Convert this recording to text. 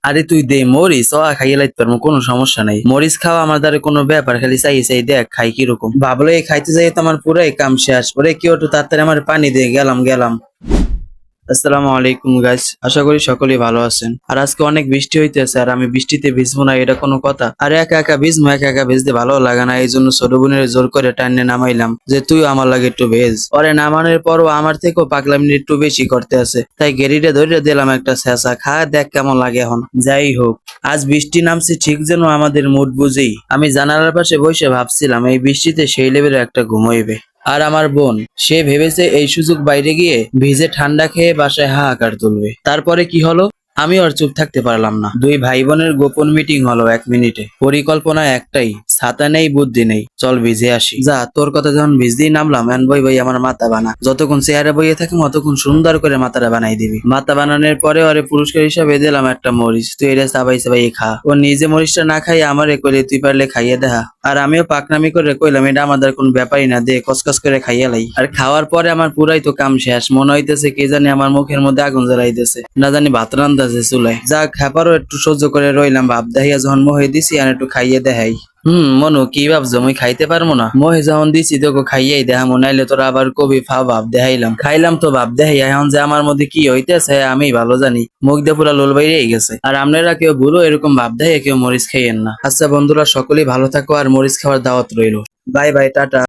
আরে তুই দে মরিচ খাইয়ে লাইতে পারবো, কোনো সমস্যা নাই। মরিচ খাওয়া আমার দ্বারা কোনো ব্যাপার, খালি চাই চাই দেখ খাই কিরকম। ভাবলো এই খাইতে যাই তো আমার পুরাই কাম শেষ। ওরে কি একটু তাড়াতাড়ি আমার পানি দিয়ে গেলাম। আসসালামু আলাইকুম গাইস, আশা করি সকলেই ভালো আছেন। আর আজকে অনেক বৃষ্টি হইতেছে, আর আমি বৃষ্টিতে ভিজবো না এটা কোনো কথা? আর একা একা ভিজবো, একা একা ভিজতে ভালো লাগে না। এই জন্য ছোট বোনের জোর করে টাইনে নামাইলাম যে তুই আমার লাগে একটু ভেজ। পরে নামানোর পরও আমার থেকেও পাগলামি একটু বেশি করতে আছে, তাই গেরিটা ধরে দিলাম একটা ছেঁচা। খা দেখ কেমন লাগে এখন। যাই হোক, আজ বৃষ্টি নামছে ঠিক যেন আমাদের মুড বুঝেই। আমি জানালার পাশে বসে ভাবছিলাম এই বৃষ্টিতে সেই লেভেলের একটা ঘুম হইবে। আর আমার বোন, সে ভেবেছে এই সুযোগ বাইরে গিয়ে ভিজে ঠান্ডা খেয়ে বাসায় হাহাকার তুলবে। তারপরে কি হলো, আমি আর চুপ থাকতে পারলাম না। দুই ভাই বোনের গোপন মিটিং হলো 1 মিনিটে। পরিকল্পনা একটাই, ছাতা নেই বুদ্ধি নেই, চল ভিজে আসি। যা, তোর কথা যখন ভিজতেই নামলাম, এন বই আমার মাথা বানা। যতক্ষণ চেয়ারে বইয়ে থাকি ততক্ষণ সুন্দর করে মাথাটা বানাই দিবি। মাথা বানানোর পরে ওরে পুরস্কার হিসাবে দিলাম একটা মরিচ, তুই এটা চাবাই চাবাই খা। ও নিজে মরিচটা না খাই আমারে কইলে তুই পারলে খাইয়ে দেখা। আর আমিও পাকনামি করে কইলাম এটা আমাদের কোন ব্যাপারই না, দে কসকস করে খাইয়া লাই। আর খাওয়ার পরে আমার পুরাই তো কাম শেষ। মনে হইতেছে কে জানি আমার মুখের মধ্যে আগুন জ্বালাইতেছে, না জানি ভাত রান্দাছে চুলায়। যা খাবারও একটু সহ্য করে রইলাম, ভাব দেখাইয়া যখন মহে দিছি আর একটু খাইয়ে দেখাই। মনু কি ভাবছো মুই খাইতে পারবো না? মহে যখন দিছি তোকে খাইয়াই দেখা, মনে হইলে তোরা আবার কবি ভাব দেখাইলাম। খাইলাম তো ভাব দেখাইয়া, এখন যে আমার মধ্যে কি হইতেছে আমি ভালো জানি। মুখ দিয়ে পুরা লোল বাইরেই গেছে। আর আপনারা কেউ ভুলো এরকম ভাব দেখাইয়া কেউ মরিচ খাইয়েন না। আচ্ছা বন্ধুরা, সকলেই ভালো থাকো, আর মরিচ খাওয়ার দাওয়াত রইলো। Bye bye, tata.